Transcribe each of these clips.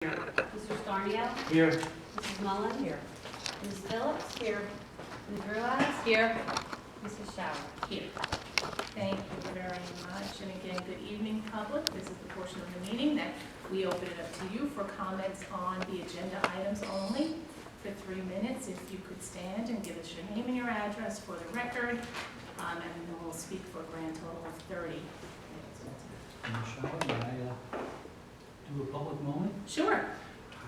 Mr. Starnio? Here. Mrs. Mullen? Here. Ms. Phillips? Here. Ms. Ruiz? Here. Mrs. Shower? Here. Thank you very much. And again, good evening, public. This is the portion of the meeting that we open it up to you for comments on the agenda items only for 3 minutes. If you could stand and give us your name and your address for the record, and then we'll speak for a grand total of 30 minutes. Michelle, may I do a public moment? Sure. All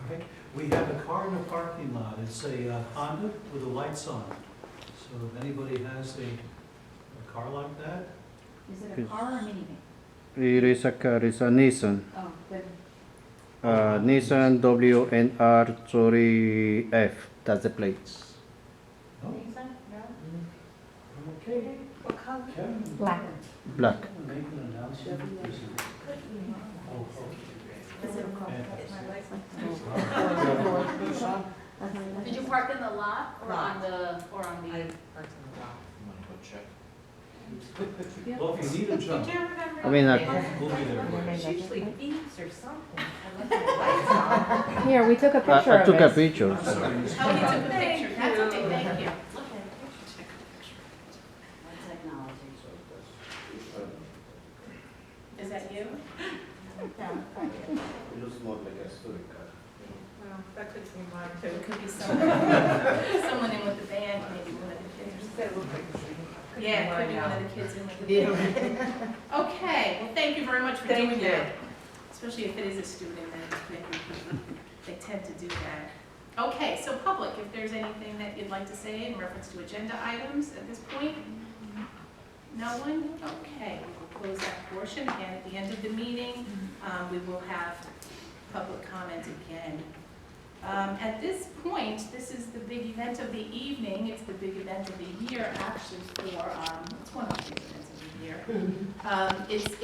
right. We have a car in the parking lot. It's a Honda with the lights on. So if anybody has a car like that, Is it a car or a minivan? It is a car, it's a Nissan. Oh, good. Nissan WNR 3F, that's the plates. no? Nissan? No? Okay. What color? Kevin? Black. Black. Make an announcement. Oh, Is it a car? okay. Did you park in the lot or Lot. on the, or on I the? parked in the lot. Well, if you need a jump, I mean, we'll be there. It's usually beeps or something. I left Here, we took a picture I of took a it. picture. Oh, you took a picture. That's okay, thank you. What technology? Is that you? Looks more like a story car. Well, that could be mine It too. could be someone in with the band, maybe one of the You kids. said it looked like a dream. Yeah, it could be one of the kids in with the band. Okay, well, thank you very much for Thank doing you. that. Especially if it is a student, then they tend to do that. Okay, so public, if there's anything that you'd like to say in reference to agenda items at this point? No one? Okay, we will close that portion. Again, at the end of the meeting, we will have public comment again. At this point, this is the big event of the evening. It's the big event of the year, actually, for, it's one of the big events of the year.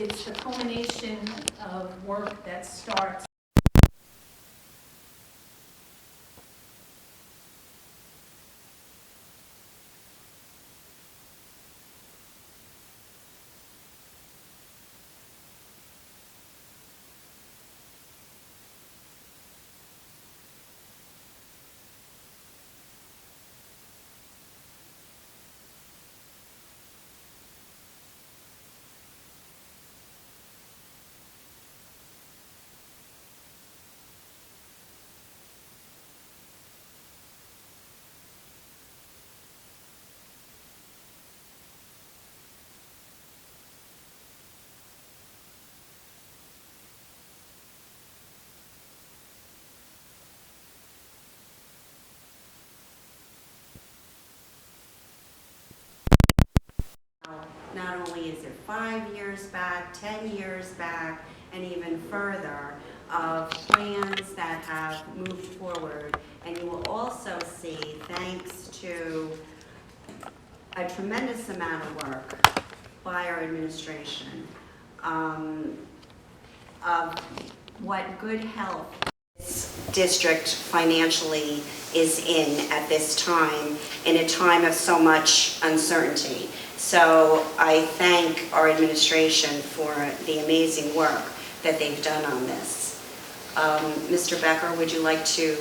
It's the culmination of work that starts Not only is it 5 years back, 10 years back, and even further of plans that have moved forward. And you will also see, thanks to a tremendous amount of work by our administration, of what good health this district financially is in at this time, in a time of so much uncertainty. So I thank our administration for the amazing work that they've done on this. Mr. Becker, would you like to?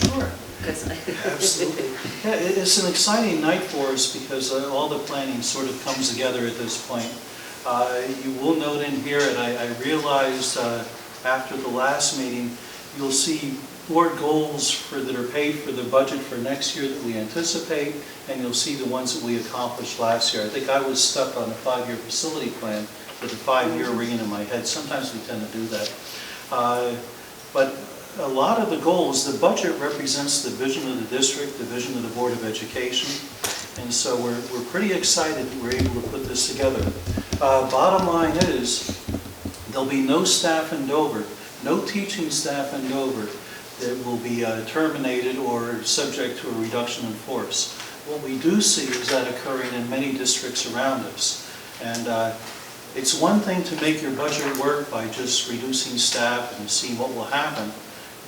Sure. Absolutely. Yeah, it's an exciting night for us because all the planning sort of comes together at this point. You will note in here, and I realized after the last meeting, you'll see board goals that are paid for the budget for next year that we anticipate, and you'll see the ones that we accomplished last year. I think I was stuck on a 5-year facility plan with a 5-year ringing in my head. Sometimes we tend to do that. But a lot of the goals, the budget represents the vision of the district, the vision of the Board of Education, and so we're pretty excited that we're able to put this together. Bottom line is, there'll be no staff in Dover, no teaching staff in Dover that will be terminated or subject to a reduction in force. What we do see is that occurring in many districts around us. And it's one thing to make your budget work by just reducing staff and see what will happen,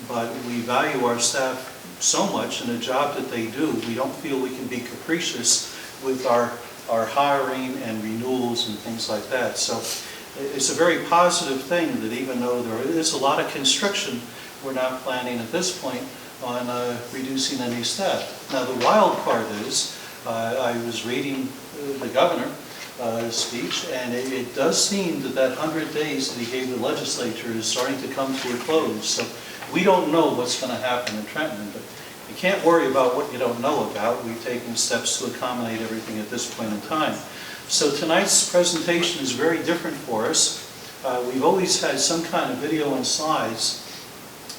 but we value our staff so much in the job that they do. We don't feel we can be capricious with our hiring and renewals and things like that. So it's a very positive thing that even though there is a lot of constriction, we're not planning at this point on reducing any staff. Now, the wild part is, I was reading the governor speech, and it does seem that that 100 days that he gave the legislature is starting to come to a close. So we don't know what's going to happen in Trenton, but you can't worry about what you don't know about. We've taken steps to accommodate everything at this point in time. So tonight's presentation is very different for us. We've always had some kind of video and slides,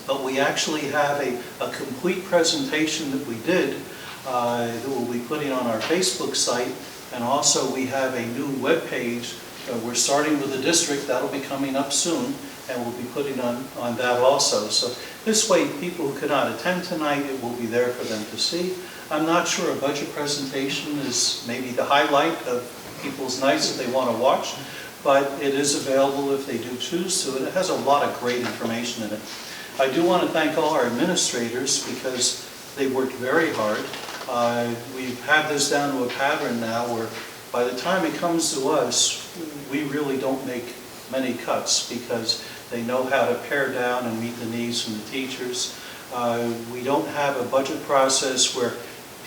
but we actually have a complete presentation that we did that we'll be putting on our Facebook site, and also we have a new web page. We're starting with the district, that'll be coming up soon, and we'll be putting on that also. So this way, people who cannot attend tonight, it will be there for them to see. I'm not sure a budget presentation is maybe the highlight of people's nights that they want to watch, but it is available if they do choose to, and it has a lot of great information in it. I do want to thank all our administrators because they worked very hard. We've had this down to a pattern now where by the time it comes to us, we really don't make many cuts because they know how to pare down and meet the needs from the teachers. We don't have a budget process where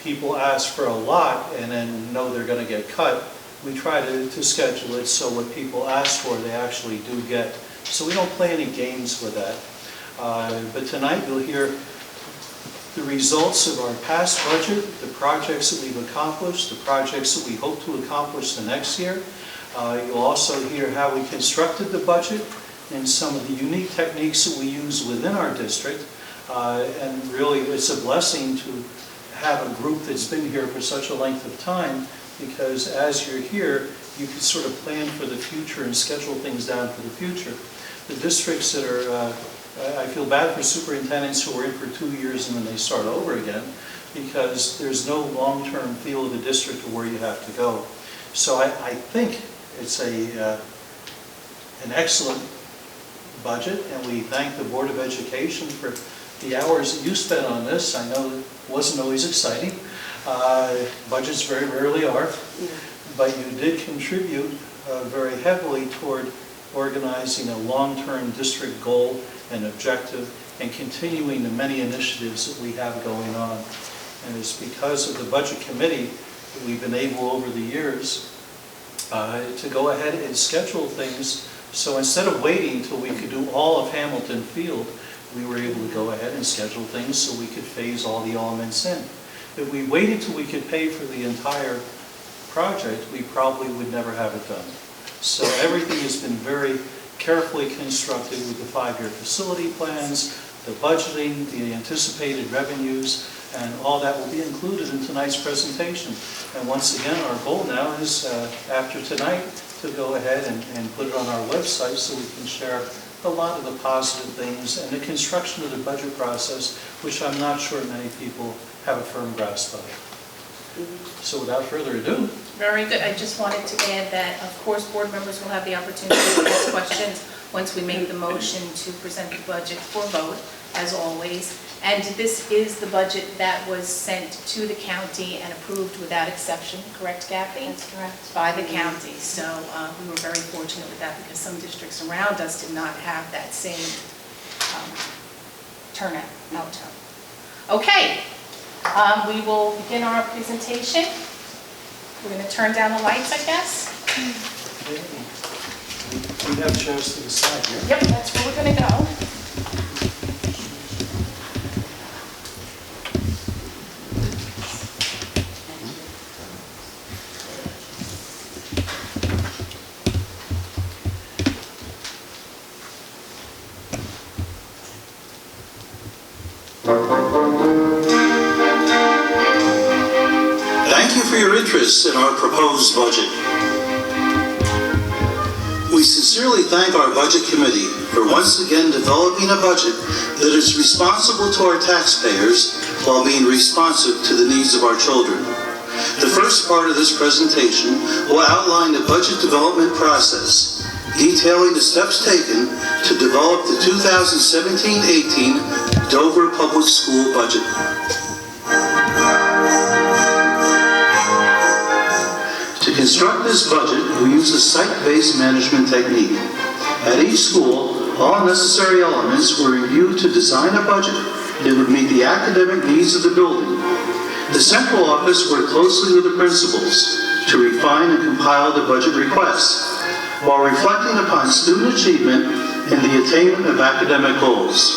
people ask for a lot and then know they're going to get cut. We try to schedule it so what people ask for, they actually do get. So we don't play any games with that. But tonight you'll hear the results of our past budget, the projects that we've accomplished, the projects that we hope to accomplish the next year. You'll also hear how we constructed the budget and some of the unique techniques that we use within our district. And really it's a blessing to have a group that's been here for such a length of time, because as you're here, you can sort of plan for the future and schedule things down for the future. The districts that are, I feel bad for superintendents who are in for 2 years and then they start over again, because there's no long-term feel of the district or where you have to go. So I think it's an excellent budget, and we thank the Board of Education for the hours that you spent on this. I know it wasn't always exciting. Budgets very rarely are, but you did contribute very heavily toward organizing a long-term district goal and objective and continuing the many initiatives that we have going on. And it's because of the Budget Committee that we've been able over the years to go ahead and schedule things. So instead of waiting until we could do all of Hamilton Field, we were able to go ahead and schedule things so we could phase all the elements in. If we waited till we could pay for the entire project, we probably would never have it done. So everything has been very carefully constructed with the 5-year facility plans, the budgeting, the anticipated revenues, and all that will be included in tonight's presentation. And once again, our goal now is, after tonight, to go ahead and put it on our website so we can share a lot of the positive things and the construction of the budget process, which I'm not sure many people have a firm grasp of. So without further ado. Very good. I just wanted to add that, of course, board members will have the opportunity to ask questions once we make the motion to present the budget for vote, as always. And this is the budget that was sent to the county and approved without exception, correct, Kathy? That's correct. By the county. So we were very fortunate with that because some districts around us did not have that same outcome. Okay, we will begin our presentation. We're going to turn down the lights, I guess. We have chairs to the side here. Yep, that's where we're going to go. Thank you for your interest in our proposed budget. We sincerely thank our Budget Committee for once again developing a budget that is responsible to our taxpayers while being responsive to the needs of our children. The first part of this presentation will outline the budget development process, detailing the steps taken to develop the 2017-18 Dover Public School budget. To construct this budget, we use a site-based management technique. At each school, all necessary elements were reviewed to design a budget that would meet the academic needs of the building. The central office worked closely with the principals to refine and compile the budget requests, while reflecting upon student achievement and the attainment of academic goals.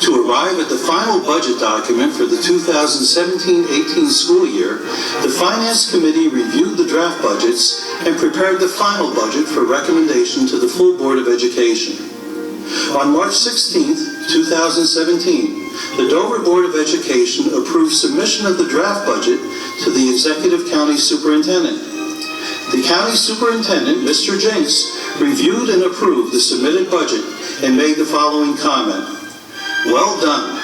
To arrive at the final budget document for the 2017-18 school year, the Finance Committee reviewed the draft budgets and prepared the final budget for recommendation to the full Board of Education. On March 16, 2017, the Dover Board of Education approved submission of the draft budget to the Executive County Superintendent. The County Superintendent, Mr. Jenks, reviewed and approved the submitted budget and made the following comment. Well done.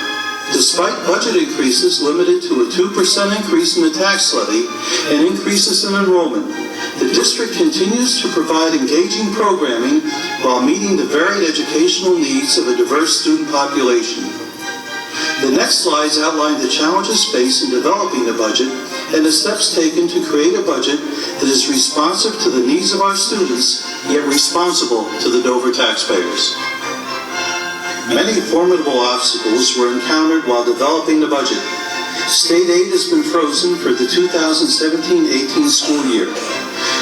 Despite budget increases limited to a 2% increase in the tax levy and increases in enrollment, the district continues to provide engaging programming while meeting the varied educational needs of a diverse student population. The next slides outline the challenges faced in developing the budget and the steps taken to create a budget that is responsive to the needs of our students, yet responsible to the Dover taxpayers. Many formidable obstacles were encountered while developing the budget. State aid has been frozen for the 2017-18 school year.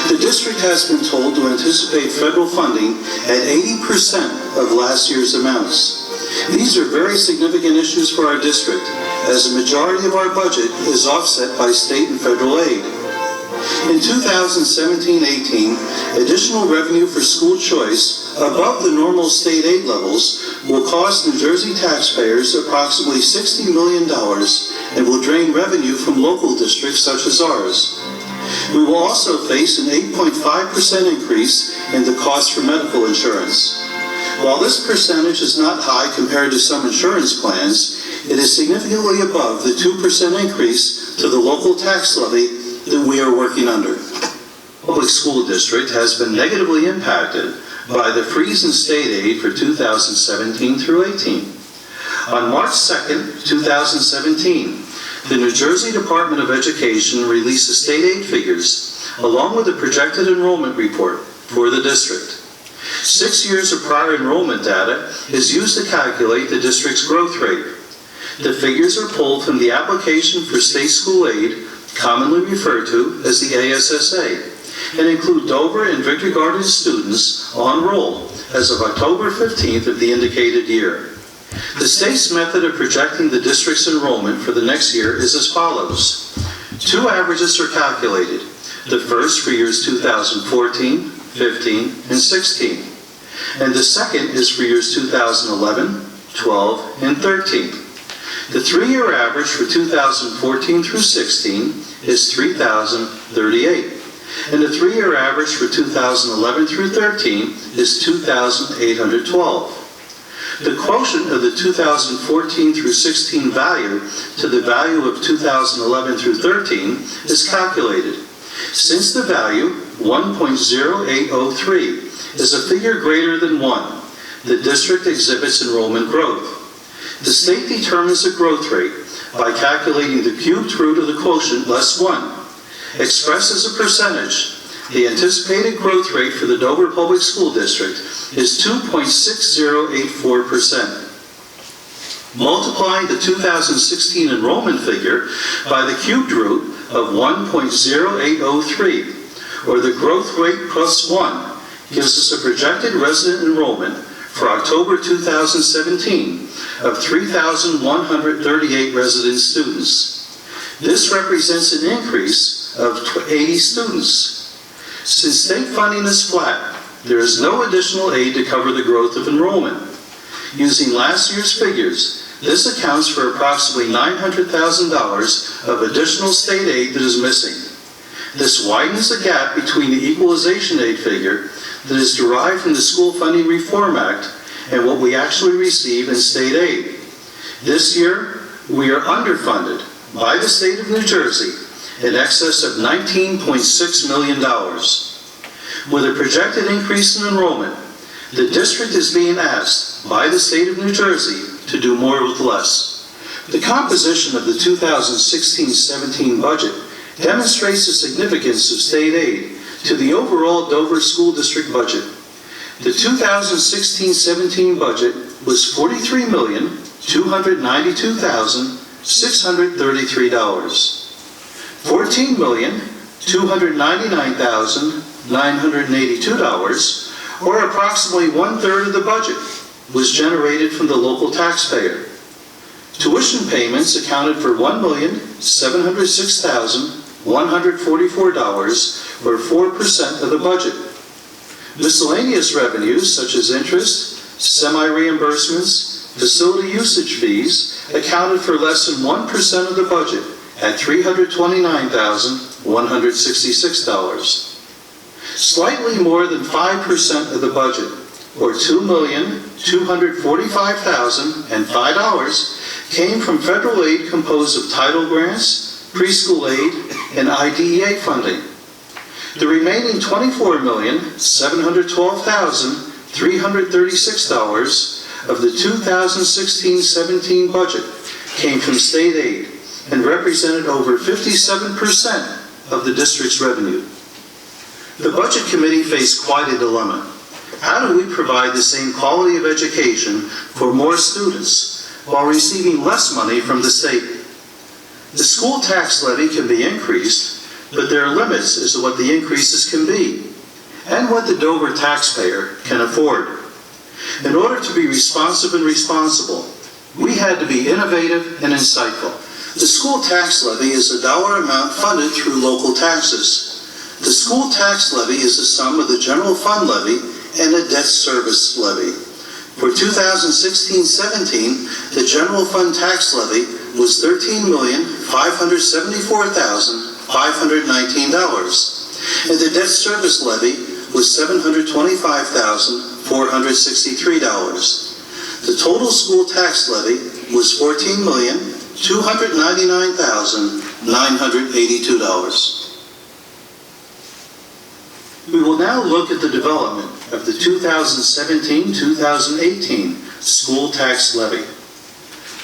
The district has been told to anticipate federal funding at 80% of last year's amounts. These are very significant issues for our district, as the majority of our budget is offset by state and federal aid. In 2017-18, additional revenue for school choice above the normal state aid levels will cost New Jersey taxpayers approximately $60 million and will drain revenue from local districts such as ours. We will also face an 8.5% increase in the cost for medical insurance. While this percentage is not high compared to some insurance plans, it is significantly above the 2% increase to the local tax levy that we are working under. The public school district has been negatively impacted by the freeze in state aid for 2017 through 18. On March 2nd, 2017, the New Jersey Department of Education released the state aid figures, along with the projected enrollment report for the district. 6 years of prior enrollment data is used to calculate the district's growth rate. The figures are pulled from the application for state school aid, commonly referred to as the ASSA, and include Dover and Victory Garden students on roll as of October 15th of the indicated year. The state's method of projecting the district's enrollment for the next year is as follows. Two averages are calculated, the first for years 2014, 15, and 16, and the second is for years 2011, 12, and 13. The three-year average for 2014 through 16 is 3,038, and the three-year average for 2011 through 13 is 2,812. The quotient of the 2014 through 16 value to the value of 2011 through 13 is calculated. Since the value, 1.0803, is a figure greater than 1, the district exhibits enrollment growth. The state determines the growth rate by calculating the cubed root of the quotient less 1. Expressed as a percentage, the anticipated growth rate for the Dover Public School District is 2.6084%. Multiplying the 2016 enrollment figure by the cubed root of 1.0803, or the growth rate plus 1, gives us a projected resident enrollment for October 2017 of 3,138 resident students. This represents an increase of 80 students. Since state funding is flat, there is no additional aid to cover the growth of enrollment. Using last year's figures, this accounts for approximately $900,000 of additional state aid that is missing. This widens the gap between the equalization aid figure that is derived from the School Funding Reform Act and what we actually receive in state aid. This year, we are underfunded by the state of New Jersey in excess of $19.6 million. With a projected increase in enrollment, the district is being asked by the state of New Jersey to do more with less. The composition of the 2016-17 budget demonstrates the significance of state aid to the overall Dover School District budget. The 2016-17 budget was $43,292,633. $14,299,982, or approximately one-third of the budget, was generated from the local taxpayer. Tuition payments accounted for $1,706,144, or 4% of the budget. Miscellaneous revenues such as interest, semi-reimbursements, facility usage fees accounted for less than 1% of the budget at $329,166. Slightly more than 5% of the budget, or $2,245,005, came from federal aid composed of title grants, preschool aid, and IDEA funding. The remaining $24,712,336 of the 2016-17 budget came from state aid and represented over 57% of the district's revenue. The Budget Committee faced quite a dilemma. How do we provide the same quality of education for more students while receiving less money from the state? The school tax levy can be increased, but there are limits as to what the increases can be and what the Dover taxpayer can afford. In order to be responsive and responsible, we had to be innovative and insightful. The school tax levy is a dollar amount funded through local taxes. The school tax levy is the sum of the general fund levy and a debt service levy. For 2016-17, the general fund tax levy was $13,574,519, and the debt service levy was $725,463. The total school tax levy was $14,299,982. We will now look at the development of the 2017-2018 school tax levy.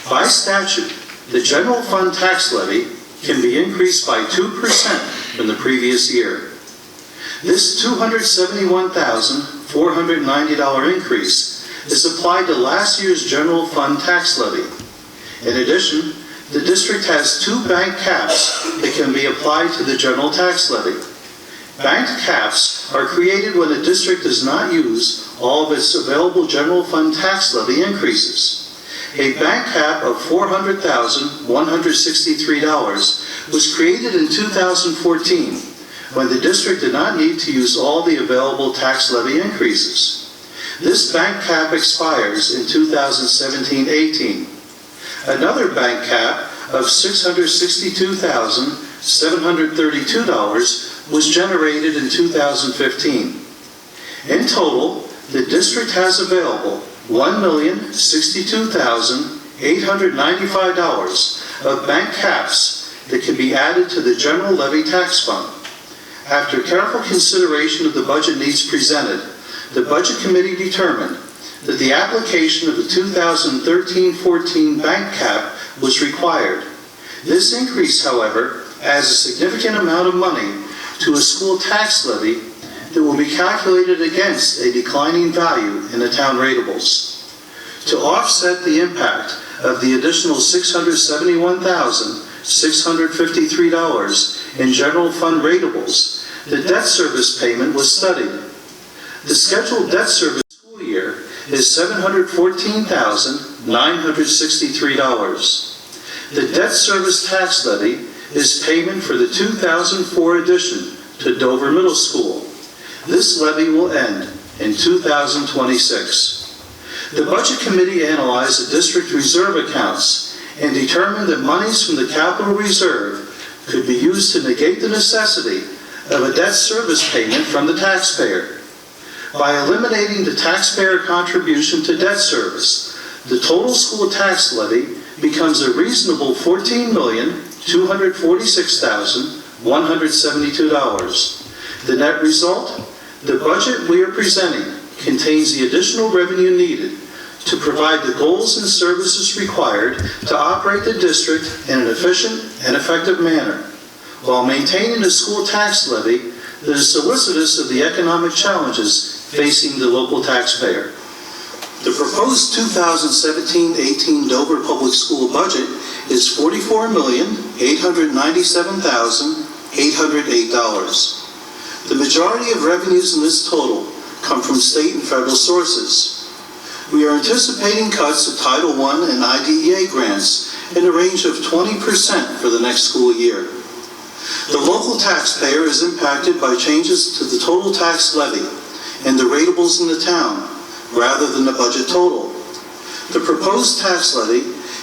By statute, the general fund tax levy can be increased by 2% from the previous year. This $271,490 increase is applied to last year's general fund tax levy. In addition, the district has two bank caps that can be applied to the general tax levy. Bank caps are created when a district does not use all of its available general fund tax levy increases. A bank cap of $400,163 was created in 2014 when the district did not need to use all the available tax levy increases. This bank cap expires in 2017-18. Another bank cap of $662,732 was generated in 2015. In total, the district has available $1,062,895 of bank caps that can be added to the general levy tax fund. After careful consideration of the budget needs presented, the Budget Committee determined that the application of the 2013-14 bank cap was required. This increase, however, adds a significant amount of money to a school tax levy that will be calculated against a declining value in the town ratables. To offset the impact of the additional $671,653 in general fund ratables, the debt service payment was studied. The scheduled debt service school year is $714,963. The debt service tax levy is payment for the 2004 addition to Dover Middle School. This levy will end in 2026. The Budget Committee analyzed the district reserve accounts and determined that monies from the capital reserve could be used to negate the necessity of a debt service payment from the taxpayer. By eliminating the taxpayer contribution to debt service, the total school tax levy becomes a reasonable $14,246,172. The net result? The budget we are presenting contains the additional revenue needed to provide the goals and services required to operate the district in an efficient and effective manner, while maintaining a school tax levy that is solicitous of the economic challenges facing the local taxpayer. The proposed 2017-18 Dover Public School budget is $44,897,808. The majority of revenues in this total come from state and federal sources. We are anticipating cuts to Title I and IDEA grants in the range of 20% for the next school year. The local taxpayer is impacted by changes to the total tax levy and the ratables in the town, rather than the budget total. The proposed tax levy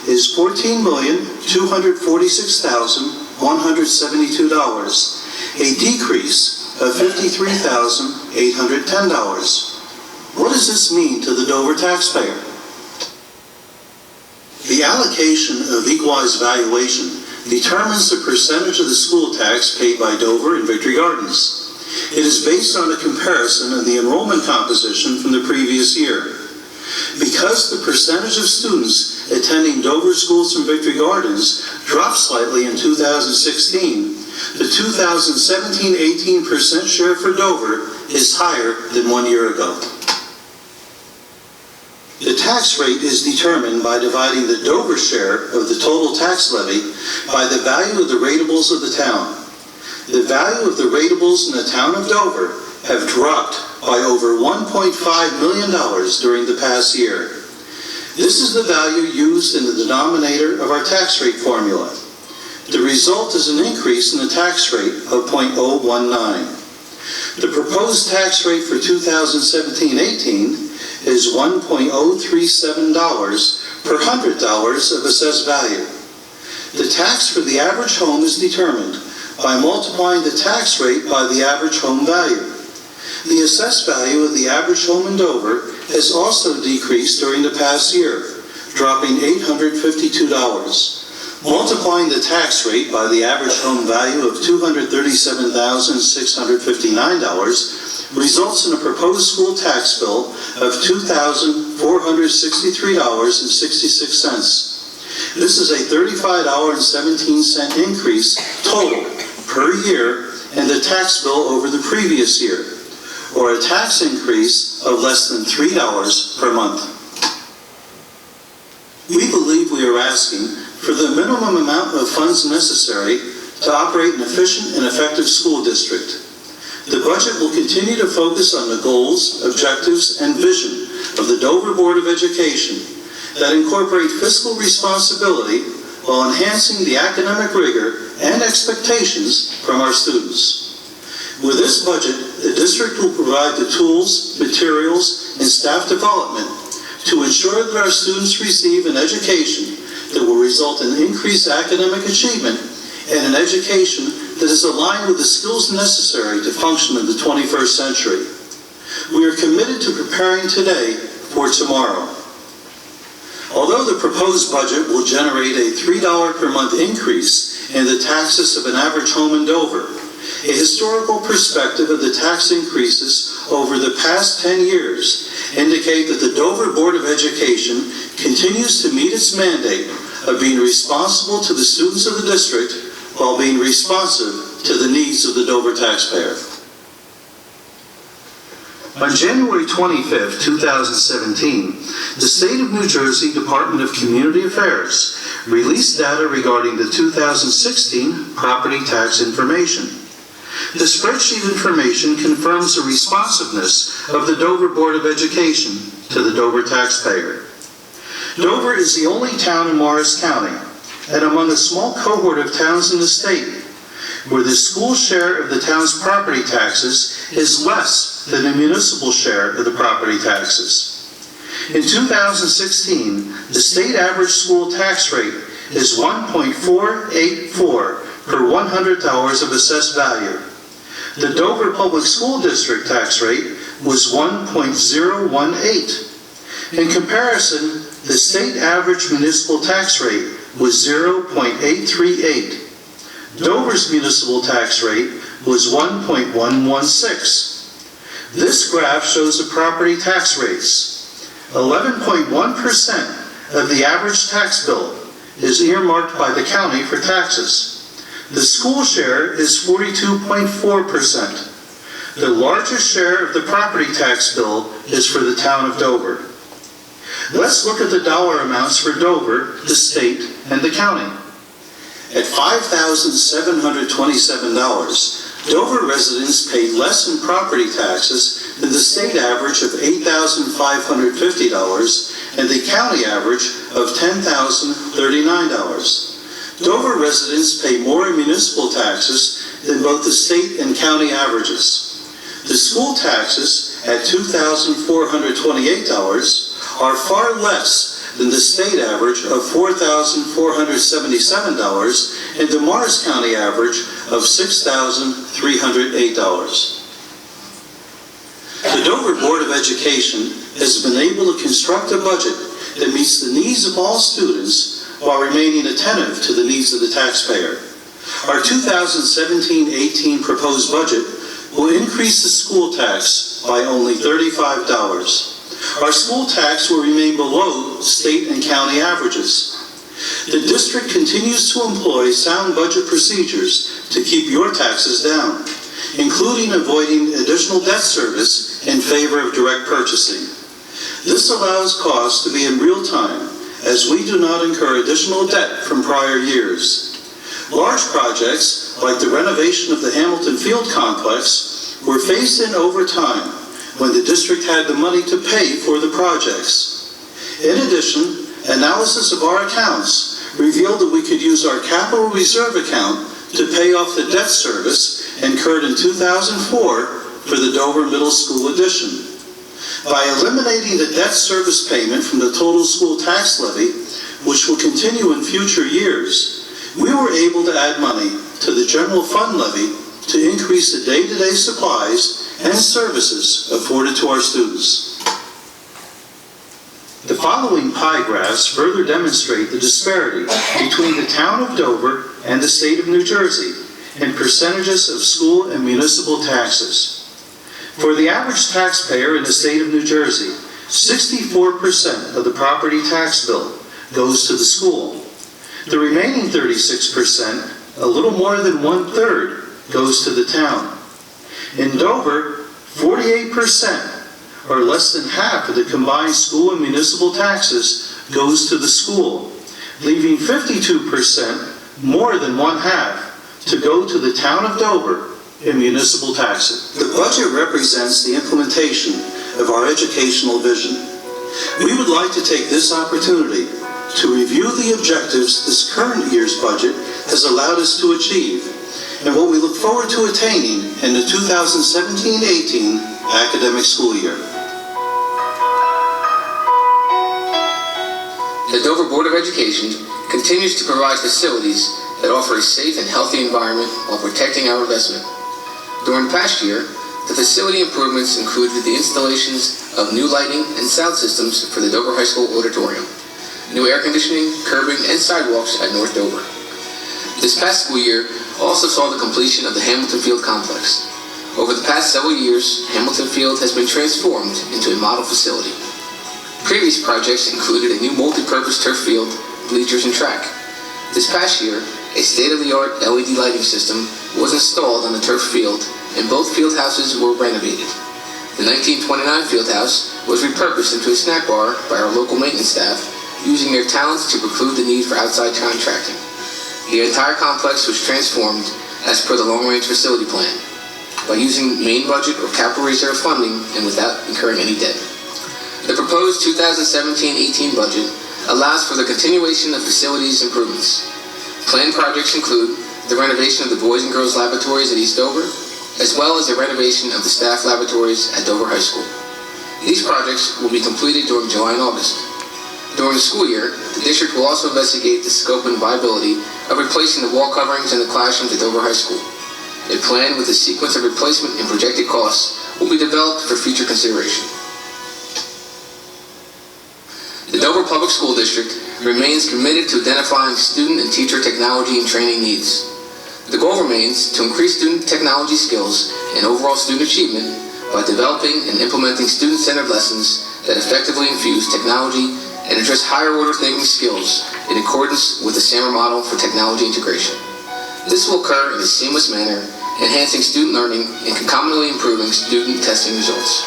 is $14,246,172, a decrease of $53,810. What does this mean to the Dover taxpayer? The allocation of equalized valuation determines the percentage of the school tax paid by Dover and Victory Gardens. It is based on a comparison of the enrollment composition from the previous year. Because the percentage of students attending Dover schools and Victory Gardens dropped slightly in 2016, the 2017-18% share for Dover is higher than 1 year ago. The tax rate is determined by dividing the Dover share of the total tax levy by the value of the ratables of the town. The value of the ratables in the town of Dover have dropped by over $1.5 million during the past year. This is the value used in the denominator of our tax rate formula. The result is an increase in the tax rate of 0.019. The proposed tax rate for 2017-18 is $1.037 per $100 of assessed value. The tax for the average home is determined by multiplying the tax rate by the average home value. The assessed value of the average home in Dover has also decreased during the past year, dropping $852. Multiplying the tax rate by the average home value of $237,659 results in a proposed school tax bill of $2,463.66. This is a $35.17 increase total per year in the tax bill over the previous year, or a tax increase of less than $3 per month. We believe we are asking for the minimum amount of funds necessary to operate an efficient and effective school district. The budget will continue to focus on the goals, objectives, and vision of the Dover Board of Education that incorporate fiscal responsibility while enhancing the academic rigor and expectations from our students. With this budget, the district will provide the tools, materials, and staff development to ensure that our students receive an education that will result in increased academic achievement and an education that is aligned with the skills necessary to function in the 21st century. We are committed to preparing today for tomorrow. Although the proposed budget will generate a $3 per month increase in the taxes of an average home in Dover, a historical perspective of the tax increases over the past 10 years indicate that the Dover Board of Education continues to meet its mandate of being responsible to the students of the district while being responsive to the needs of the Dover taxpayer. On January 25, 2017, the State of New Jersey Department of Community Affairs released data regarding the 2016 property tax information. The spreadsheet information confirms the responsiveness of the Dover Board of Education to the Dover taxpayer. Dover is the only town in Morris County, and among a small cohort of towns in the state, where the school share of the town's property taxes is less than the municipal share of the property taxes. In 2016, the state average school tax rate is 1.484 per $100 of assessed value. The Dover Public School District tax rate was 1.018. In comparison, the state average municipal tax rate was 0.838. Dover's municipal tax rate was 1.116. This graph shows the property tax rates. 11.1% of the average tax bill is earmarked by the county for taxes. The school share is 42.4%. The largest share of the property tax bill is for the town of Dover. Let's look at the dollar amounts for Dover, the state, and the county. At $5,727, Dover residents paid less in property taxes than the state average of $8,550 and the county average of $10,039. Dover residents pay more in municipal taxes than both the state and county averages. The school taxes at $2,428 are far less than the state average of $4,477 and the Morris County average of $6,308. The Dover Board of Education has been able to construct a budget that meets the needs of all students while remaining attentive to the needs of the taxpayer. Our 2017-18 proposed budget will increase the school tax by only $35. Our school tax will remain below state and county averages. The district continues to employ sound budget procedures to keep your taxes down, including avoiding additional debt service in favor of direct purchasing. This allows costs to be in real time, as we do not incur additional debt from prior years. Large projects, like the renovation of the Hamilton Field Complex, were phased in over time when the district had the money to pay for the projects. In addition, analysis of our accounts revealed that we could use our capital reserve account to pay off the debt service incurred in 2004 for the Dover Middle School addition. By eliminating the debt service payment from the total school tax levy, which will continue in future years, we were able to add money to the general fund levy to increase the day-to-day supplies and services afforded to our students. The following pie graphs further demonstrate the disparity between the town of Dover and the state of New Jersey in percentages of school and municipal taxes. For the average taxpayer in the state of New Jersey, 64% of the property tax bill goes to the school. The remaining 36%, a little more than 1/3, goes to the town. In Dover, 48%, or less than half of the combined school and municipal taxes, goes to the school, leaving 52%, more than 1/2, to go to the town of Dover in municipal taxes. The budget represents the implementation of our educational vision. We would like to take this opportunity to review the objectives this current year's budget has allowed us to achieve and what we look forward to attaining in the 2017-18 academic school year. The Dover Board of Education continues to provide facilities that offer a safe and healthy environment while protecting our investment. During the past year, the facility improvements included the installations of new lighting and sound systems for the Dover High School auditorium, new air conditioning, curbing, and sidewalks at North Dover. This past school year also saw the completion of the Hamilton Field Complex. Over the past several years, Hamilton Field has been transformed into a model facility. Previous projects included a new multi-purpose turf field, bleachers, and track. This past year, a state-of-the-art LED lighting system was installed on the turf field, and both field houses were renovated. The 1929 field house was repurposed into a snack bar by our local maintenance staff, using their talents to preclude the need for outside contracting. The entire complex was transformed as per the long-range facility plan, by using main budget or capital reserve funding and without incurring any debt. The proposed 2017-18 budget allows for the continuation of facilities improvements. Planned projects include the renovation of the Boys and Girls Laboratories at East Dover, as well as the renovation of the staff laboratories at Dover High School. These projects will be completed during July and August. During the school year, the district will also investigate the scope and viability of replacing the wall coverings in the classrooms at Dover High School. A plan with a sequence of replacement and projected costs will be developed for future consideration. The Dover Public School District remains committed to identifying student and teacher technology and training needs. The goal remains to increase student technology skills and overall student achievement by developing and implementing student-centered lessons that effectively infuse technology and address higher order thinking skills in accordance with the SAMR model for technology integration. This will occur in a seamless manner, enhancing student learning and concomitantly improving student testing results.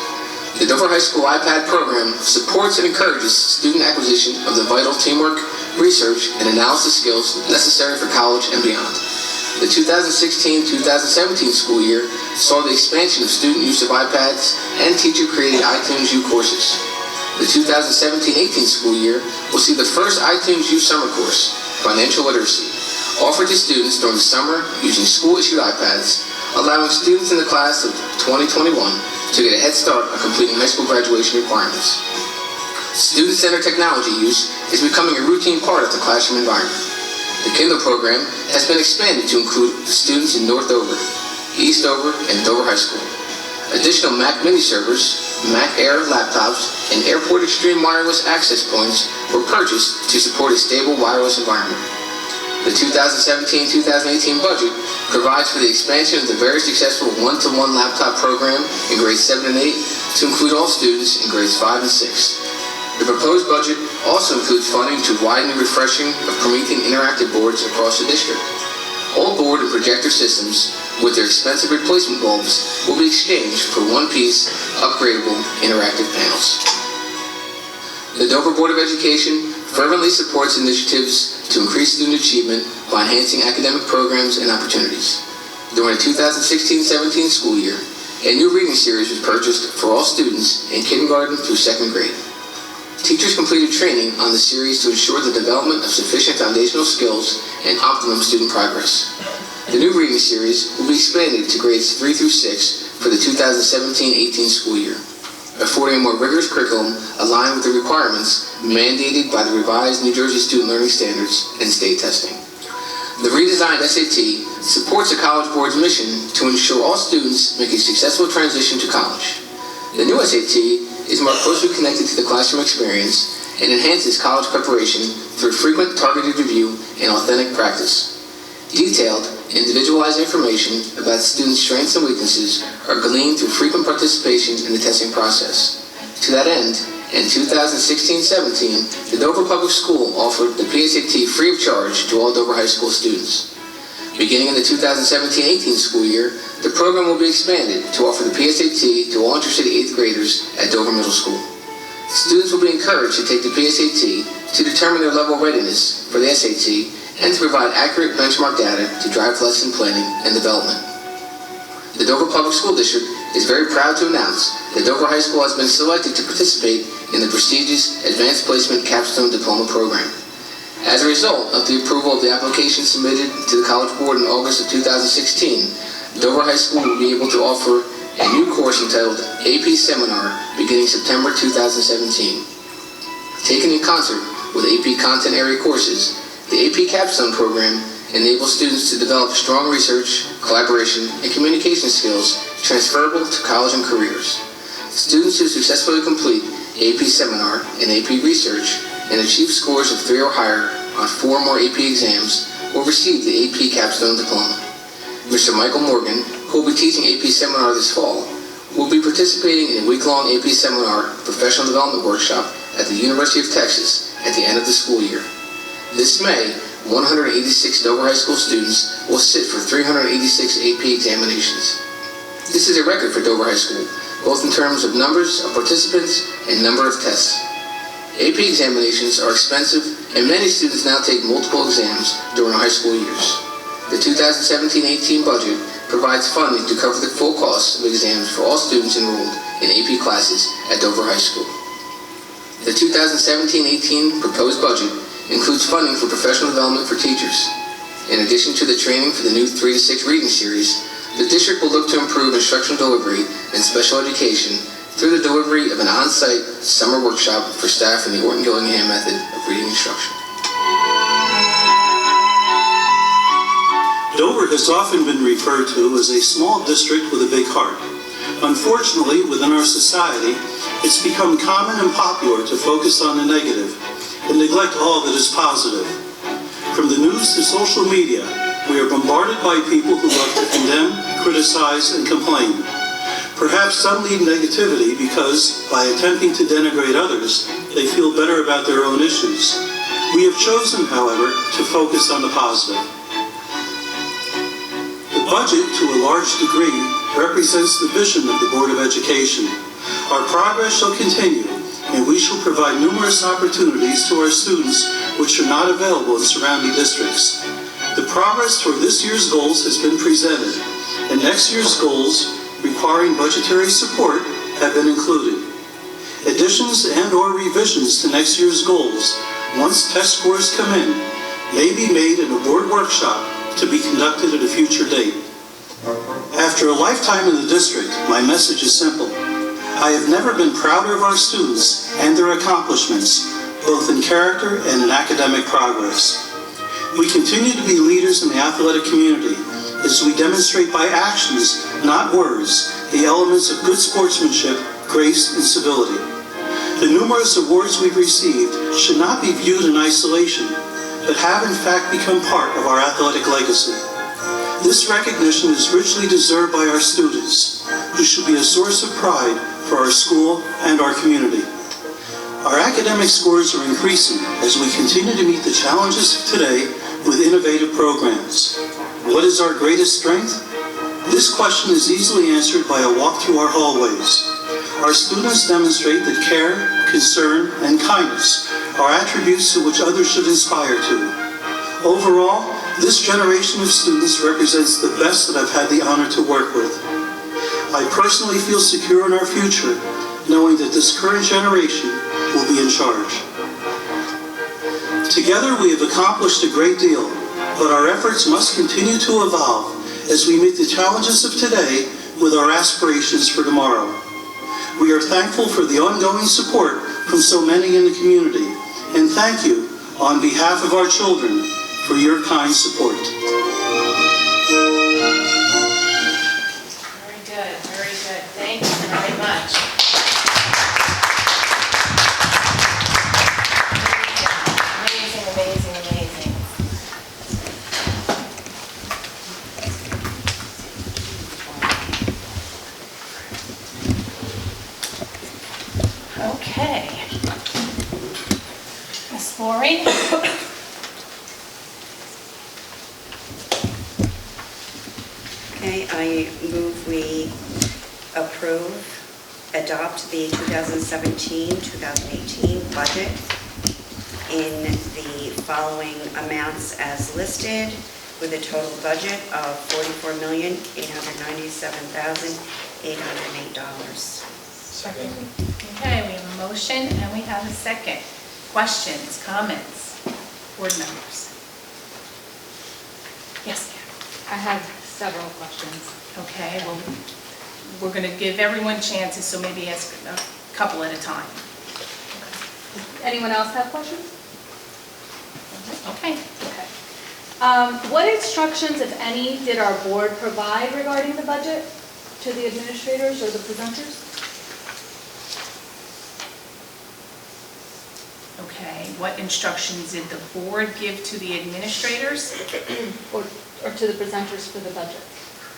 The Dover High School iPad program supports and encourages student acquisition of the vital teamwork, research, and analysis skills necessary for college and beyond. The 2016-2017 school year saw the expansion of student use of iPads and teacher-created iTunes U courses. The 2017-18 school year will see the first iTunes U summer course, Financial Literacy, offered to students during the summer using school-issued iPads, allowing students in the class of 2021 to get a head start on completing high school graduation requirements. Student-centered technology use is becoming a routine part of the classroom environment. The Kindle program has been expanded to include students in North Dover, East Dover, and Dover High School. Additional Mac Mini servers, Mac Air laptops, and Airport Extreme wireless access points were purchased to support a stable wireless environment. The 2017-2018 budget provides for the expansion of the very successful one-to-one laptop program in grades 7 and 8 to include all students in grades 5 and 6. The proposed budget also includes funding to widen and refreshing of Promethean interactive boards across the district. Old board and projector systems with their expensive replacement bulbs will be exchanged for one-piece, upgradable interactive panels. The Dover Board of Education fervently supports initiatives to increase student achievement by enhancing academic programs and opportunities. During the 2016-17 school year, a new reading series was purchased for all students in kindergarten through 2nd grade. Teachers completed training on the series to ensure the development of sufficient foundational skills and optimum student progress. The new reading series will be expanded to grades 3 through 6 for the 2017-18 school year, affording a more rigorous curriculum aligned with the requirements mandated by the revised New Jersey Student Learning Standards and state testing. The redesigned SAT supports the College Board's mission to ensure all students make a successful transition to college. The new SAT is more closely connected to the classroom experience and enhances college preparation through frequent targeted review and authentic practice. Detailed, individualized information about students' strengths and weaknesses are gleaned through frequent participation in the testing process. To that end, in 2016-17, the Dover Public School offered the PSAT free of charge to all Dover High School students. Beginning in the 2017-18 school year, the program will be expanded to offer the PSAT to all interested 8th graders at Dover Middle School. Students will be encouraged to take the PSAT to determine their level of readiness for the SAT and to provide accurate benchmark data to drive lesson planning and development. The Dover Public School District is very proud to announce that Dover High School has been selected to participate in the prestigious Advanced Placement Capstone Diploma Program. As a result of the approval of the application submitted to the College Board in August of 2016, Dover High School will be able to offer a new course entitled AP Seminar beginning September 2017. Taken in concert with AP content area courses, the AP Capstone program enables students to develop strong research, collaboration, and communication skills transferable to college and careers. Students who successfully complete AP Seminar and AP Research and achieve scores of 3 or higher on 4 more AP exams will receive the AP Capstone Diploma. Mr. Michael Morgan, who will be teaching AP Seminar this fall, will be participating in a week-long AP Seminar professional development workshop at the University of Texas at the end of the school year. This May, 186 Dover High School students will sit for 386 AP examinations. This is a record for Dover High School, both in terms of numbers of participants and number of tests. AP examinations are expensive, and many students now take multiple exams during high school years. The 2017-18 budget provides funding to cover the full cost of exams for all students enrolled in AP classes at Dover High School. The 2017-18 proposed budget includes funding for professional development for teachers. In addition to the training for the new 3 to 6 reading series, the district will look to improve instructional delivery and special education through the delivery of an on-site summer workshop for staff in the Orton-Gillingham method of reading instruction. Dover has often been referred to as a small district with a big heart. Unfortunately, within our society, it's become common and popular to focus on the negative and neglect all that is positive. From the news to social media, we are bombarded by people who love to condemn, criticize, and complain. Perhaps some lead negativity because, by attempting to denigrate others, they feel better about their own issues. We have chosen, however, to focus on the positive. The budget, to a large degree, represents the vision of the Board of Education. Our progress shall continue, and we shall provide numerous opportunities to our students which are not available in surrounding districts. The progress toward this year's goals has been presented, and next year's goals requiring budgetary support have been included. Additions and/or revisions to next year's goals, once test scores come in, may be made in a board workshop to be conducted at a future date. After a lifetime in the district, my message is simple. I have never been prouder of our students and their accomplishments, both in character and in academic progress. We continue to be leaders in the athletic community as we demonstrate by actions, not words, the elements of good sportsmanship, grace, and civility. The numerous awards we've received should not be viewed in isolation, but have in fact become part of our athletic legacy. This recognition is richly deserved by our students, who should be a source of pride for our school and our community. Our academic scores are increasing as we continue to meet the challenges of today with innovative programs. What is our greatest strength? This question is easily answered by a walk through our hallways. Our students demonstrate that care, concern, and kindness are attributes to which others should aspire to. Overall, this generation of students represents the best that I've had the honor to work with. I personally feel secure in our future, knowing that this current generation will be in charge. Together we have accomplished a great deal, but our efforts must continue to evolve as we meet the challenges of today with our aspirations for tomorrow. We are thankful for the ongoing support from so many in the community, and thank you on behalf of our children for your kind support. Very good, very good. Thank you very much. Amazing, amazing, amazing. Okay. Ms. Laurie? Okay, I move we adopt the 2017-2018 budget in the following amounts as listed, with a total budget of $44,897,808. Second. Okay, we have a motion and we have a second. Questions, comments, board members? Yes, I have several questions. okay, well, we're going to give everyone chances, so maybe ask a couple at a time. Anyone else have questions? Okay. Okay. What instructions, if any, did our board provide regarding the budget to the administrators or the presenters? Okay, what instructions did the board give to the administrators? Or to the presenters for the budget?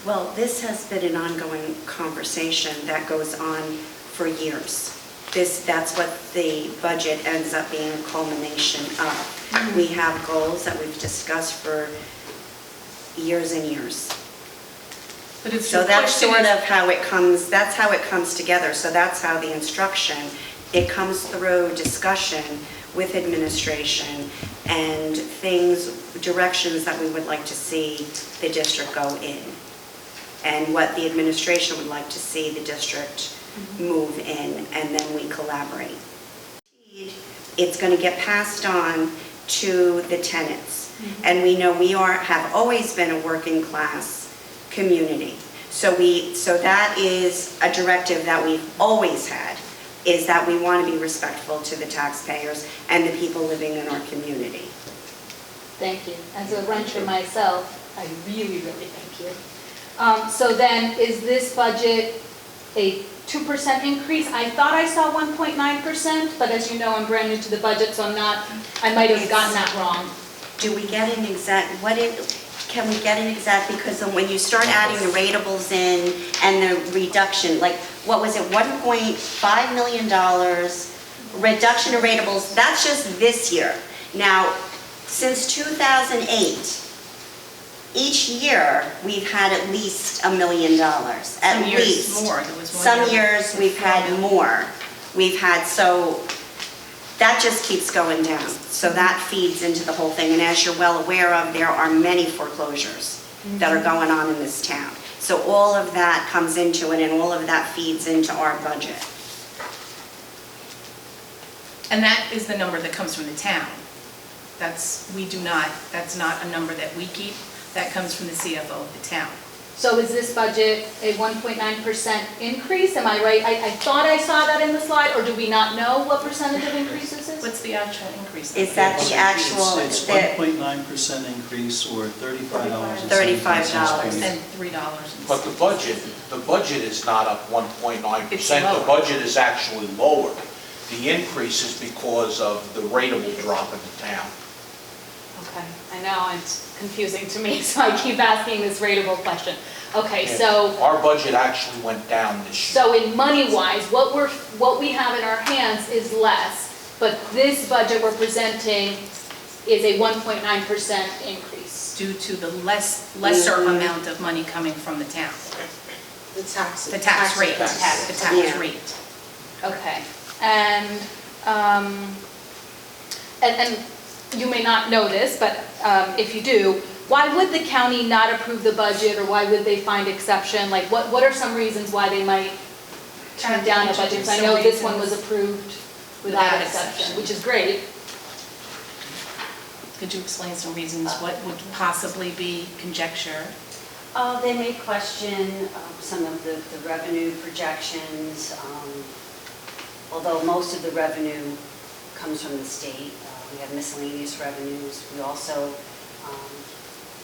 Well, this has been an ongoing conversation that goes on for years. That's what the budget ends up being a culmination of. We have goals that we've discussed for years and years. But if So the that's question sort is- of how it comes, that's how it comes together. So that's how the instruction, it comes through discussion with administration and things, directions that we would like to see the district go in, and what the administration would like to see the district move in, and then we collaborate. It's going to get passed on to the tenants. And we know we have always been a working class community. So that is a directive that we've always had, is that we want to be respectful to the taxpayers and the people living in our community. Thank you. As a renter myself, I really, really thank you. So then, is this budget a 2% increase? I thought I saw 1.9%, but as you know, I'm brand new to the budget, so I might have gotten that wrong. Do we get an exact, can we get an exact, because when you start adding the ratables in and the reduction, like, what was it, $1.5 million reduction of ratables, that's just this year. Now, since 2008, each year, we've had at least $1 million, at Some years least. more. There was one Some year years, we've had more. We've had, so that just keeps going down. So that feeds into the whole thing. And as you're well aware of, there are many foreclosures that are going on in this town. So all of that comes into it, and all of that feeds into our budget. And that is the number that comes from the town. That's not a number that we keep. That comes from the CFO of the town. So is this budget a 1.9% increase? Am I right? I thought I saw that in the slide, or do we not know what percentage of increase this is? What's the actual increase? Is that the actual? It's 1.9% increase or $35. $35. And $3. But the budget is not up 1.9%. It's The lower. budget is actually lower. The increase is because of the rateable drop in the town. Okay, I know, it's confusing to me, so I keep asking this rateable question. Okay, And so, our budget actually went down this year. so in money-wise, what we have in our hands is less, but this budget we're presenting is a 1.9% increase. Due to the lesser amount of money coming from the town. The tax. The tax rate, the tax Yeah. rate. Okay, and you may not know this, but if you do, why would the county not approve the budget, or why would they find exception? Like, what are some reasons why they might turn down a budget? 'Cause I know this one was approved without exception, which is great. Could you explain some reasons? What would possibly be conjecture? They may question some of the revenue projections, although most of the revenue comes from the state. We have miscellaneous revenues. We also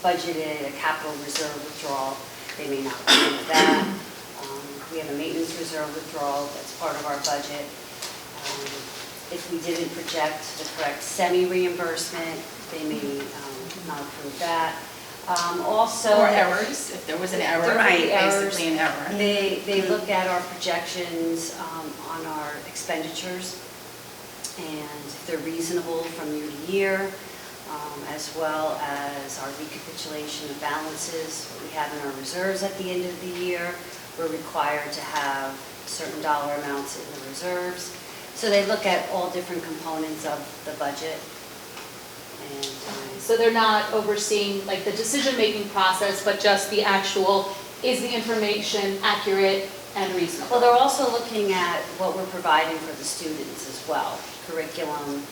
budgeted a capital reserve withdrawal. They may not agree with that. We have a maintenance reserve withdrawal that's part of our budget. If we didn't project the correct semi-reimbursement, they may not approve that. Also, Or errors, if there was an error, Right. basically an error. they look at our projections on our expenditures, and if they're reasonable from year to year, as well as our recapitulation of balances, what we have in our reserves at the end of the year. We're required to have certain dollar amounts in the reserves. So they look at all different components of the budget. And So they're not overseeing like the decision-making process, but just the actual, is the information accurate and reasonable? well, they're also looking at what we're providing for the students as well, curriculum.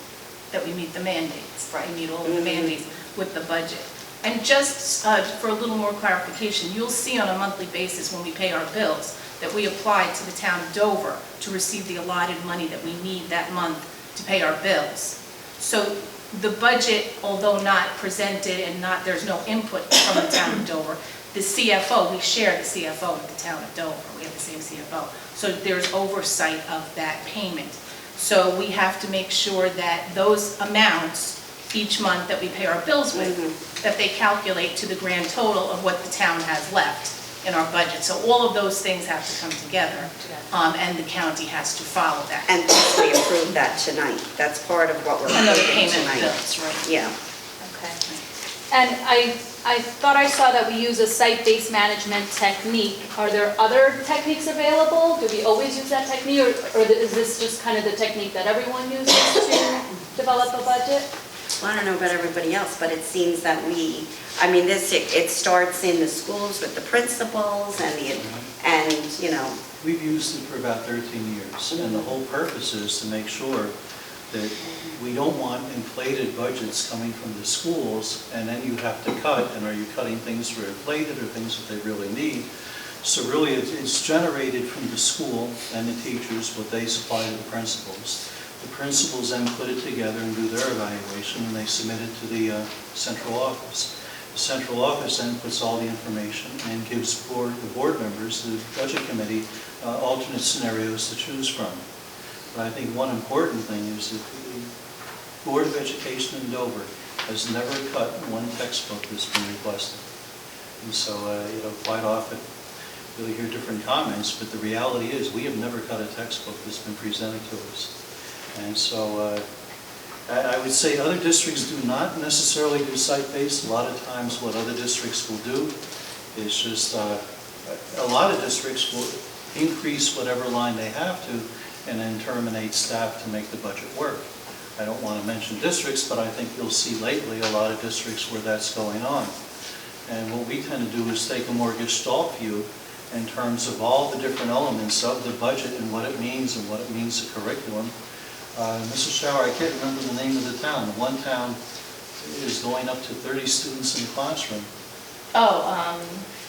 That we meet the mandates. Right. We meet all of the mandates with the budget. And just for a little more clarification, you'll see on a monthly basis when we pay our bills that we apply to the town of Dover to receive the allotted money that we need that month to pay our bills. So the budget, although not presented and there's no input from the town of Dover, the CFO, we share the CFO with the town of Dover. We have the same CFO. So there's oversight of that payment. So we have to make sure that those amounts each month that we pay our bills with, that they calculate to the grand total of what the town has left in our budget. So all of those things have to come together, and the county has to follow that. And we approved that tonight. That's part of what we're Another approving payment of tonight. bills, right? Yeah. Okay. And I thought I saw that we use a site-based management technique. Are there other techniques available? Do we always use that technique, or is this just kind of the technique that everyone uses to develop a budget? Well, I don't know about everybody else, but it seems that it starts in the schools with the principals and you know. We've used it for about 13 years, and the whole purpose is to make sure that we don't want inflated budgets coming from the schools, and then you have to cut, and are you cutting things that are inflated or things that they really need? So really, it's generated from the school and the teachers, what they supply to the principals. The principals then put it together and do their evaluation, and they submit it to the central office. The central office then puts all the information and gives the board members, the budget committee, alternate scenarios to choose from. But I think one important thing is that the Board of Education in Dover has never cut one textbook that's been requested. And so, quite often, you'll hear different comments, but the reality is we have never cut a textbook that's been presented to us. And so I would say other districts do not necessarily do site-based. A lot of times what other districts will do is just, a lot of districts will increase whatever line they have to and then terminate staff to make the budget work. I don't want to mention districts, but I think you'll see lately a lot of districts where that's going on. And what we tend to do is take a more gestalt view in terms of all the different elements of the budget and what it means and what it means to curriculum. Mrs. Schauer, I can't remember the name of the town. One town is going up to 30 students in the classroom. Oh,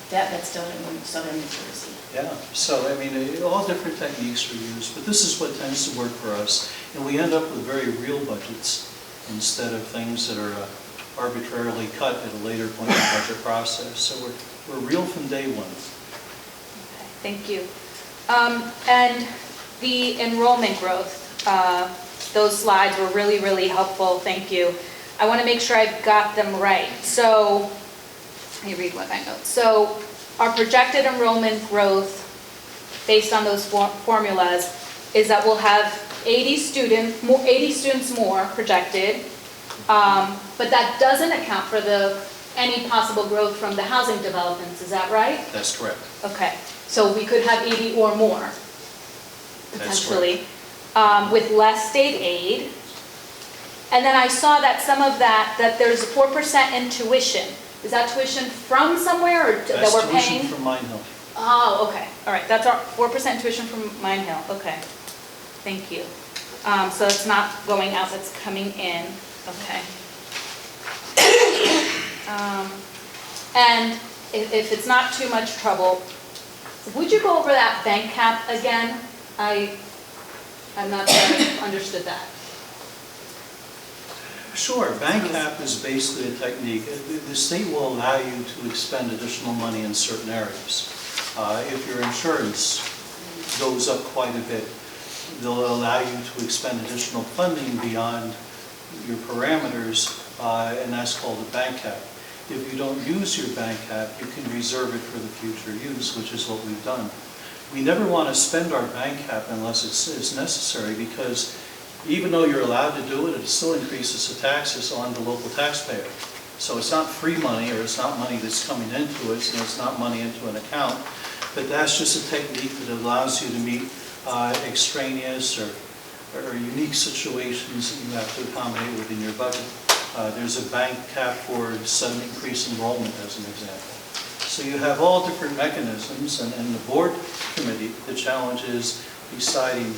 that's done in southern New Jersey. Yeah, so I mean, all different techniques are used, but this is what tends to work for us. And we end up with very real budgets instead of things that are arbitrarily cut at a later point in the budget process. So we're real from day one. Okay, thank you. And the enrollment growth, those slides were really, really helpful. Thank you. I want to make sure I've got them right. So, let me read what I note. So, our projected enrollment growth, based on those formulas, is that we'll have 80 students more projected, but that doesn't account for any possible growth from the housing developments. Is that right? That's correct. Okay, so we could have 80 or more, potentially, with less state aid. And then I saw that some of that there's 4% in tuition. Is that tuition from somewhere or that we're paying? That's tuition from Mine Hill. Oh, okay, all right, that's our 4% tuition from Mine Hill, okay. Thank you. So it's not going out, it's coming in, okay. And if it's not too much trouble, would you go over that bank cap again? I'm not sure I understood that. Sure, bank cap is basically a technique. The state will allow you to expend additional money in certain areas. If your insurance goes up quite a bit, they'll allow you to expend additional funding beyond your parameters, and that's called a bank cap. If you don't use your bank cap, you can reserve it for the future use, which is what we've done. We never want to spend our bank cap unless it's necessary, because even though you're allowed to do it, it still increases the taxes on the local taxpayer. So it's not free money, or it's not money that's coming into it, so it's not money into an account, but that's just a technique that allows you to meet extraneous or unique situations that you have to accommodate within your budget. There's a bank cap for sudden increase enrollment, as an example. So you have all different mechanisms, and the board committee, the challenge is deciding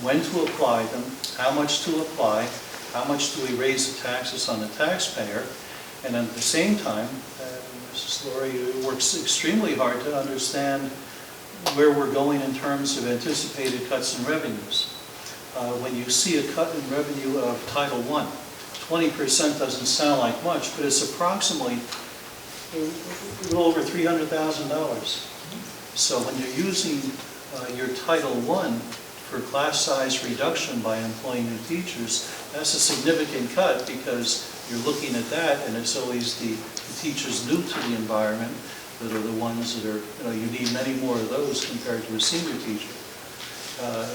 when to apply them, how much to apply, how much do we raise the taxes on the taxpayer, and at the same time, Mrs. Laurie works extremely hard to understand where we're going in terms of anticipated cuts in revenues. When you see a cut in revenue of Title I, 20% doesn't sound like much, but it's approximately a little over $300,000. So when you're using your Title I for class size reduction by employing new teachers, that's a significant cut, because you're looking at that, and it's always the teachers new to the environment that are the ones that are, you need many more of those compared to a senior teacher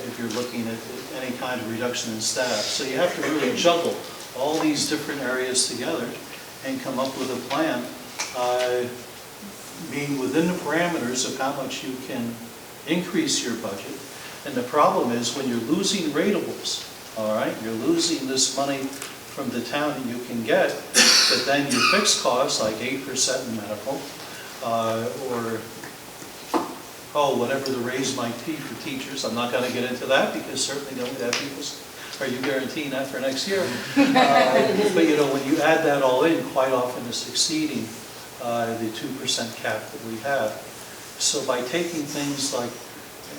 if you're looking at any kind of reduction in staff. So you have to really juggle all these different areas together and come up with a plan being within the parameters of how much you can increase your budget. And the problem is when you're losing ratables, all right, you're losing this money from the town that you can get, but then your fixed costs, like 8% in medical, or whatever the raise might be for teachers. I'm not going to get into that, because certainly don't have people. Are you guaranteeing that for next year? But when you add that all in, quite often it's exceeding the 2% cap that we have. So by taking things like,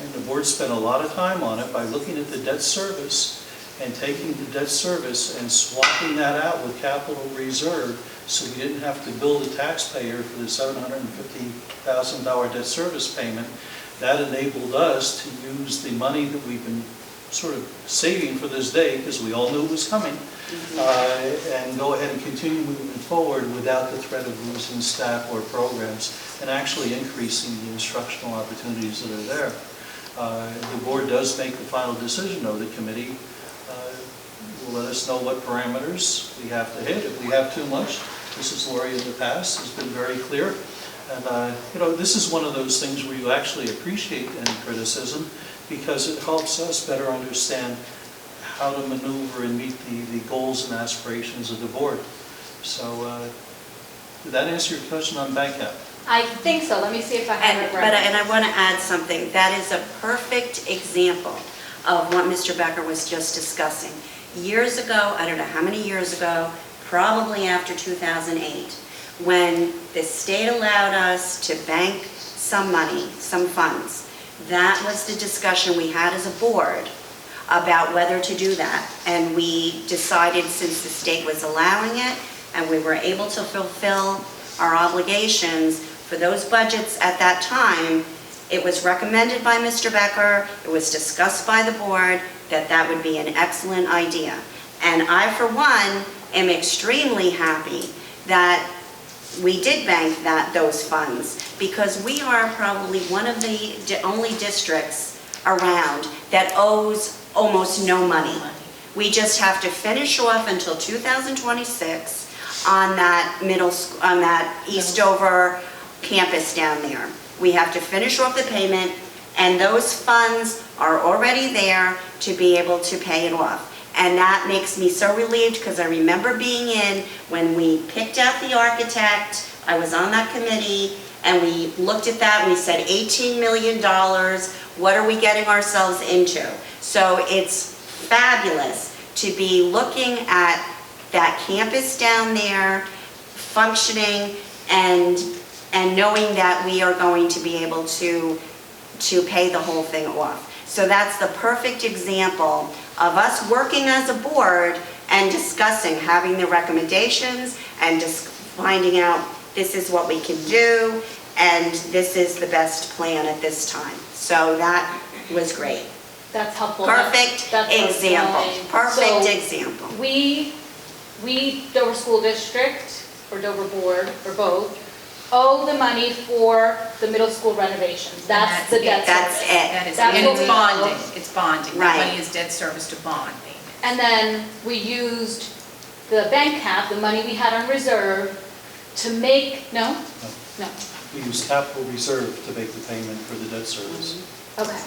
and the board spent a lot of time on it, by looking at the debt service and taking the debt service and swapping that out with capital reserve, so we didn't have to bill the taxpayer for the $750,000 debt service payment, that enabled us to use the money that we've been sort of saving for this day, because we all knew it was coming, and go ahead and continue moving forward without the threat of losing staff or programs, and actually increasing the instructional opportunities that are there. The board does make the final decision, though. The committee will let us know what parameters we have to hit. If we have too much, Mrs. Laurie in the past has been very clear. And, this is one of those things where you actually appreciate any criticism, because it helps us better understand how to maneuver and meet the goals and aspirations of the board. So, did that answer your question on bank cap? I think so. Let me see if I have it right. And I want to add something. That is a perfect example of what Mr. Becker was just discussing. Years ago, I don't know how many years ago, probably after 2008, when the state allowed us to bank some money, some funds, that was the discussion we had as a board about whether to do that. And we decided, since the state was allowing it and we were able to fulfill our obligations for those budgets at that time, it was recommended by Mr. Becker, it was discussed by the board, that that would be an excellent idea. And I, for one, am extremely happy that we did bank those funds, because we are probably one of the only districts around that owes almost no money. We just have to finish off until 2026 on that on that Eastover campus down there. We have to finish off the payment, and those funds are already there to be able to pay it off. And that makes me so relieved, because I remember being in when we picked out the architect. I was on that committee, and we looked at that and we said, $18 million, what are we getting ourselves into? So it's fabulous to be looking at that campus down there functioning, and knowing that we are going to be able to pay the whole thing off. So that's the perfect example of us working as a board and discussing, having the recommendations, and just finding out this is what we can do, and this is the best plan at this time. So that was great. That's helpful. Perfect That's example. Perfect So example. We, Dover School District, or Dover Board, or both, owe the money for the middle school renovations. That's the debt That's service. it. That is, That's and what it's we bonding, owe. it's bonding. Right. That money is debt service to bond payment. And then we used the bank cap, the money we had on reserve, to make, no? No. We use capital reserve to make the payment for the debt service. Okay.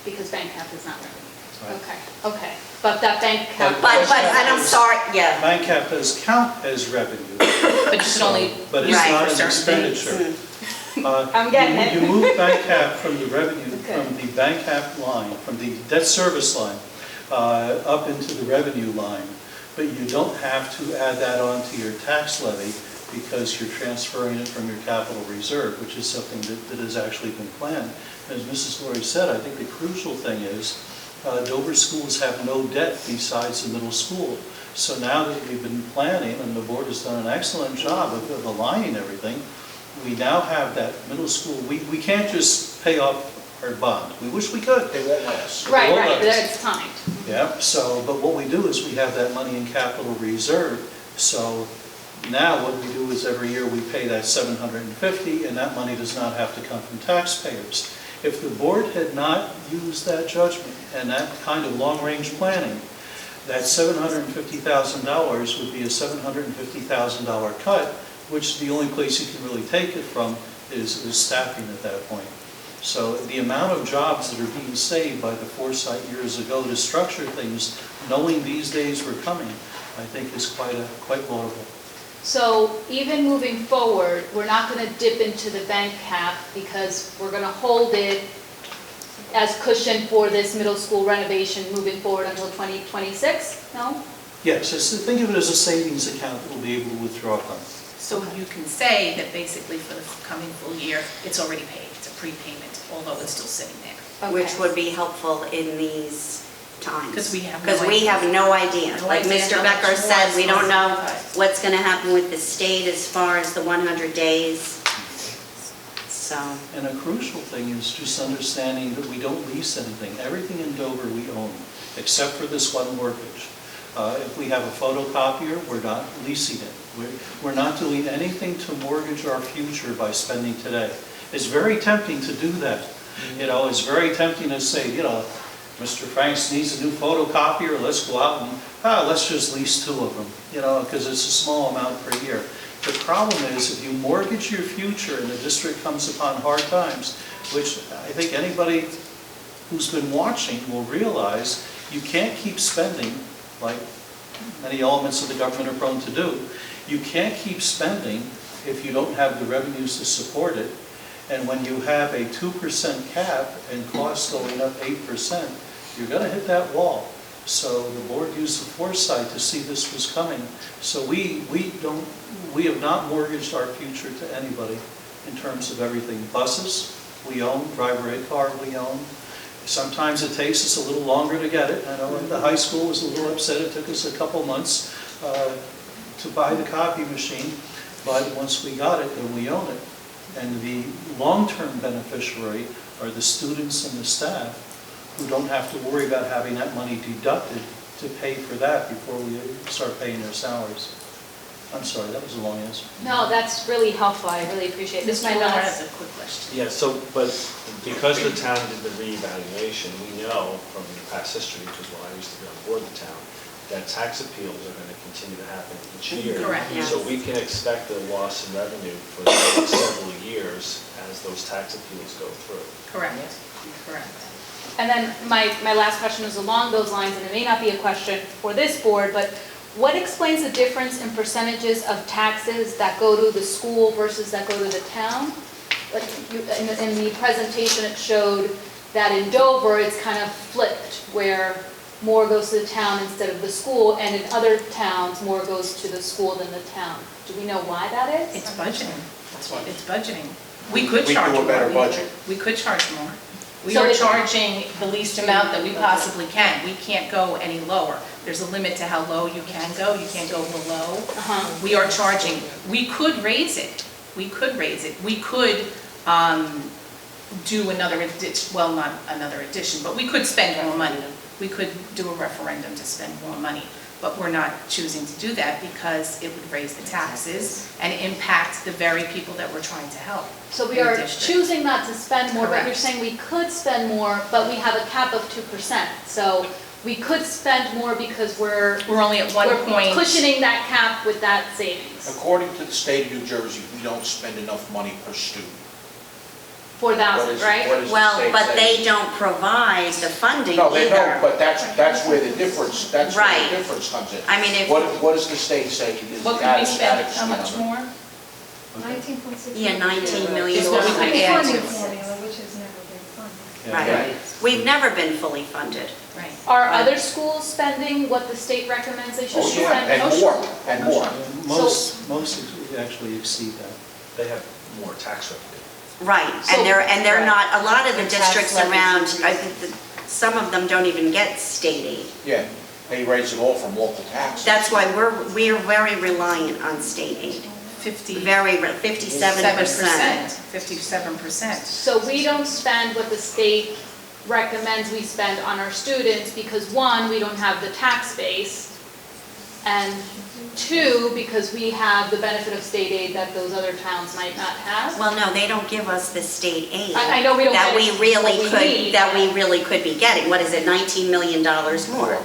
Because bank cap is not revenue. Right. Okay. But that bank cap. But, and I'm sorry, yeah. Bank cap does count as revenue, But you can only but it's use it not for an certain things. expenditure. I'm getting it. You move bank cap from the revenue, Okay. from the bank cap line, from the debt service line, up into the revenue line. But you don't have to add that on to your tax levy, because you're transferring it from your capital reserve, which is something that has actually been planned. As Mrs. Laurie said, I think the crucial thing is Dover schools have no debt besides the middle school. So now that we've been planning, and the board has done an excellent job of aligning everything, we now have that middle school. We can't just pay off our bond. We wish we could. They won't last. Right, Well, but that's- it's timed. Yeah, so, but what we do is we have that money in capital reserve. So now what we do is every year we pay that $750, and that money does not have to come from taxpayers. If the board had not used that judgment and that kind of long-range planning, that $750,000 would be a $750,000 cut, which the only place you can really take it from is staffing at that point. So the amount of jobs that are being saved by the foresight years ago to structure things, knowing these days were coming, I think is quite laudable. So even moving forward, we're not going to dip into the bank cap, because we're going to hold it as cushion for this middle school renovation moving forward until 2026? No? Yes, think of it as a savings account that we'll be able to withdraw from. So you can say that basically for the coming full year, it's already paid, it's a prepayment, although it's still sitting there. Which would be helpful in these times. Because we have no Because we idea. have no idea. No Like idea Mr. how Becker much said, more we don't know is what's going to happen with the state as far as the 100 days. So, And a crucial thing is just understanding that we don't lease anything. Everything in Dover we own, except for this one mortgage. If we have a photocopier, we're not leasing it. We're not doing anything to mortgage our future by spending today. It's very tempting to do that. You know, it's very tempting to say, you know, Mr. Franks needs a new photocopier, let's go out and, let's just lease 2 of them, you know, because it's a small amount per year. The problem is if you mortgage your future and the district comes upon hard times, which I think anybody who's been watching will realize you can't keep spending like many elements of the government are prone to do. You can't keep spending if you don't have the revenues to support it. And when you have a 2% cap and costs going up 8%, you're going to hit that wall. So the board used the foresight to see this was coming. So we have not mortgaged our future to anybody in terms of everything. Buses, we own. Driver ed car, we own. Sometimes it takes us a little longer to get it. I know the high school was a little upset. It took us a couple months to buy the copy machine. But once we got it, then we own it. And the long-term beneficiary are the students and the staff who don't have to worry about having that money deducted to pay for that before we start paying their salaries. I'm sorry, that was a long answer. No, that's really helpful. I really appreciate it. This is my Mr. Miller last. has a quick question. Yeah, so, but because the town did the reevaluation, we know from past history, because when I used to be on board the town, that tax appeals are going to continue to happen each year. Correct. Yes. So we can expect a loss in revenue for the next several years as those tax appeals go through. Correct, correct. And then my last question is along those lines, and it may not be a question for this board, but what explains the difference in percentages of taxes that go to the school versus that go to the town? Like in the presentation, it showed that in Dover, it's kind of flipped, where more goes to the town instead of the school, and in other towns, more goes to the school than the town. Do we know why that is? It's budgeting. It's budgeting. We could We charge do a more. better budget. We could charge more. We So are it's- charging the least amount that we possibly can. We can't go any lower. There's a limit to how low you can go. You can't go below. We are charging. We could raise it. We could raise it. We could do another addition, well, not another addition, but we could spend more money. We could do a referendum to spend more money, but we're not choosing to do that because it would raise the taxes and impact the very people that we're trying to help. So we in the are district. choosing not to spend more, but you're Correct. saying we could spend more, but we have a cap of 2%. So we could spend more because we're We're only at one point. cushioning that cap with that savings According to the state of New Jersey, we don't spend enough money per student. for What that, is- right? what is the well, state but saying? they don't provide the funding No, they either. don't, but that's where the difference, that's where Right. the difference comes in. I mean, if, What does the state say is What the could we spend, adequacy how much number? more? 19.6. yeah, 19 million. Is what we could add to Funding it. formula, which has never been funded. Right. We've never been fully funded. Right. Are other schools spending what the state recommends they should Oh, be yeah, spending? and more, and more. Most actually exceed that. They have more tax revenue. Right, So- and they're not, a lot of the And tax districts levies around, increase. I think that some of them don't even get state aid. Yeah, they raise it all from local taxes. That's why we're very reliant on state aid. 57%. 57%. So we don't spend what the state recommends we spend on our students because one, we don't have the tax base, and two, because we have the benefit of state aid that those other towns might not have. Well, no, they don't give us the state aid. I know we don't That get we what really we could, need. that we really could be getting. What is it, $19 million more?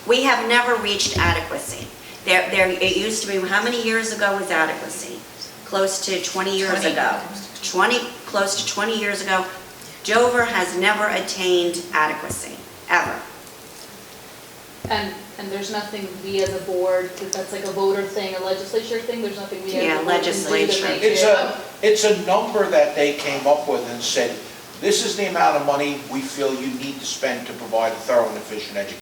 We have never reached adequacy. It used to be, how many years ago was adequacy? Close to 20 years 20. ago. Close to 20 years ago. Dover has never attained adequacy, ever. And there's nothing we as a board, because that's like a voter thing, a legislature thing, there's nothing we as a Yeah, board can do to legislature. make It's it. a number that they came up with and said, this is the amount of money we feel you need to spend to provide a thorough and efficient education.